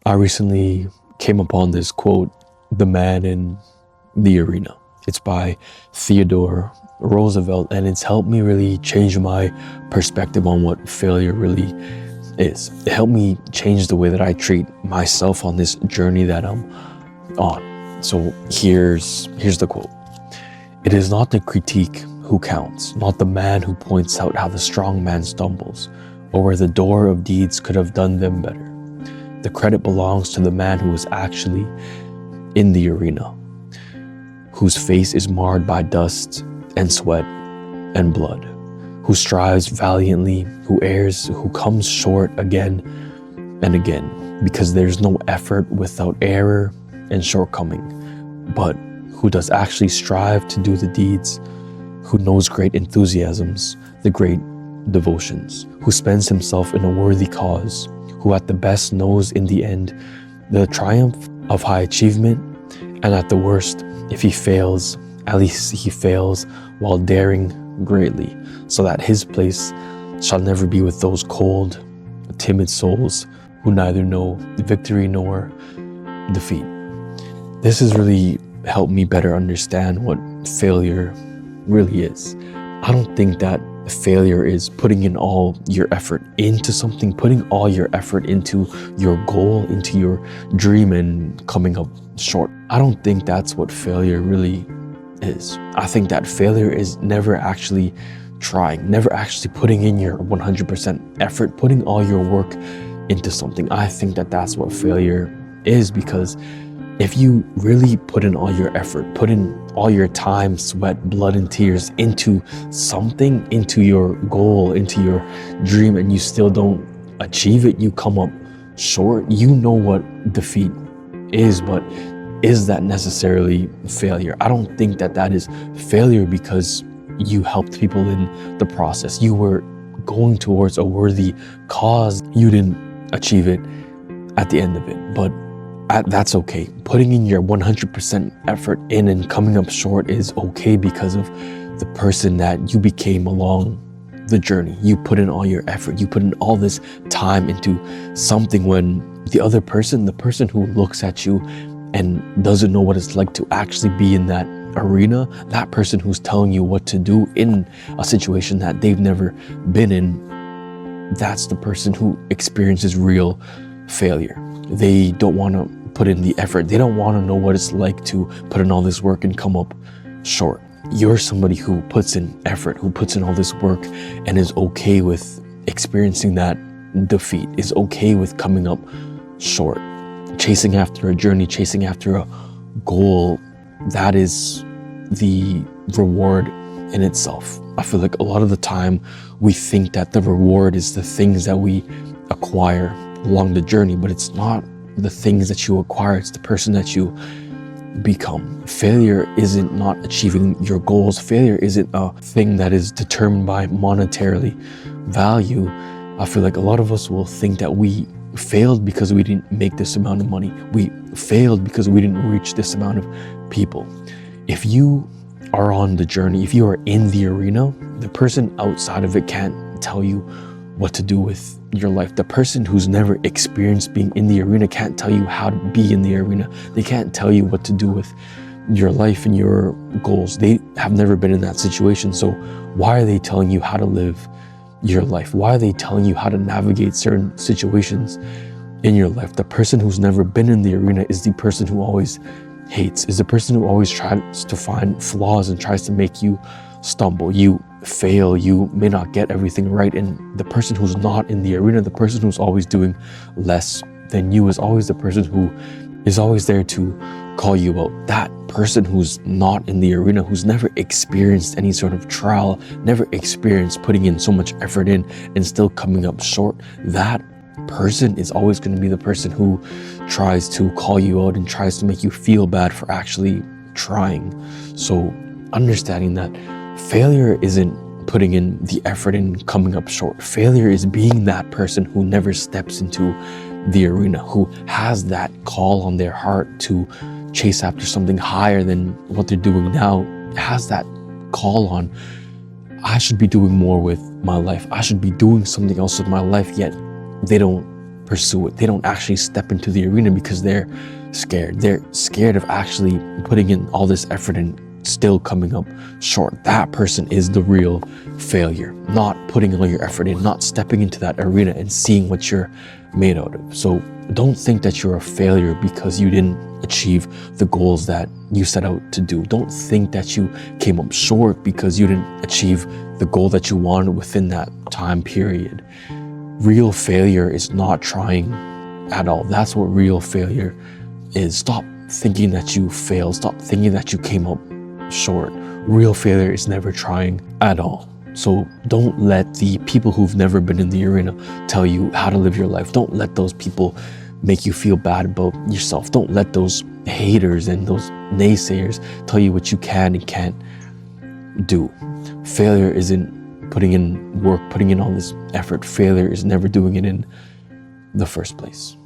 I recently came upon this quote, "The Man in the Arena." It's by Theodore Roosevelt, and it's helped me really change my perspective on what failure really is. It helped me change the way that I treat myself on this journey that I'm on. So here's the quote. "It is not the critique who counts, not the man who points out how the strong man stumbles, or where the door of deeds could have done them better. The credit belongs to the man who is actually in the arena, whose face is marred by dust and sweat and blood, who strives valiantly, who errs, who comes short again and again, because there's no effort without error and shortcoming, but who does actually strive to do the deeds, who knows great enthusiasms, the great devotions, who spends himself in a worthy cause, who at the best knows in the end the triumph of high achievement, and at the worst, if he fails, at least he fails while daring greatly, so that his place shall never be with those cold, timid souls who neither know victory nor defeat." This has really helped me better understand what failure really is. I don't think that failure is putting in all your effort into something, putting all your effort into your goal, into your dream, and coming up short. I don't think that's what failure really is. I think that failure is never actually trying, never actually putting in your 100% effort, putting all your work into something. I think that that's what failure is, because if you really put in all your effort, put in all your time, sweat, blood, and tears into something, into your goal, into your dream, and you still don't achieve it, you come up short, you know what defeat is, but is that necessarily failure? I don't think that that is failure, because you helped people in the process. You were going towards a worthy cause. You didn't achieve it at the end of it, but that's okay. Putting in your 100% effort in and coming up short is okay, because of the person that you became along the journey. You put in all your effort, you put in all this time into something, when the other person, the person who looks at you and doesn't know what it's like to actually be in that arena, that person who's telling you what to do in a situation that they've never been in, that's the person who experiences real failure. They don't want to put in the effort. They don't want to know what it's like to put in all this work and come up short. You're somebody who puts in effort, who puts in all this work, and is okay with experiencing that defeat, is okay with coming up short. Chasing after a journey, chasing after a goal, that is the reward in itself. I feel like a lot of the time we think that the reward is the things that we acquire along the journey, but it's not the things that you acquire, it's the person that you become. Failure isn't not achieving your goals. Failure isn't a thing that is determined by monetarily value. I feel like a lot of us will think that we failed because we didn't make this amount of money. We failed because we didn't reach this amount of people. If you are on the journey, if you are in the arena, the person outside of it can't tell you what to do with your life. The person who's never experienced being in the arena can't tell you how to be in the arena. They can't tell you what to do with your life and your goals. They have never been in that situation. So why are they telling you how to live your life? Why are they telling you how to navigate certain situations in your life? The person who's never been in the arena is the person who always hates, is the person who always tries to find flaws and tries to make you stumble. You fail, you may not get everything right, and the person who's not in the arena, the person who's always doing less than you, is always the person who is always there to call you out. That person who's not in the arena, who's never experienced any sort of trial, never experienced putting in so much effort in and still coming up short, that person is always going to be the person who tries to call you out and tries to make you feel bad for actually trying. So understanding that failure isn't putting in the effort and coming up short. Failure is being that person who never steps into the arena, who has that call on their heart to chase after something higher than what they're doing now, has that call on, I should be doing more with my life. I should be doing something else with my life, yet they don't pursue it. They don't actually step into the arena because they're scared. They're scared of actually putting in all this effort and still coming up short. That person is the real failure. Not putting all your effort in, not stepping into that arena and seeing what you're made out of. So don't think that you're a failure because you didn't achieve the goals that you set out to do. Don't think that you came up short because you didn't achieve the goal that you wanted within that time period. Real failure is not trying at all. That's what real failure is. Stop thinking that you failed. Stop thinking that you came up short. Real failure is never trying at all. So don't let the people who've never been in the arena tell you how to live your life. Don't let those people make you feel bad about yourself. Don't let those haters and those naysayers tell you what you can and can't do. Failure isn't putting in work, putting in all this effort. Failure is never doing it in the first place.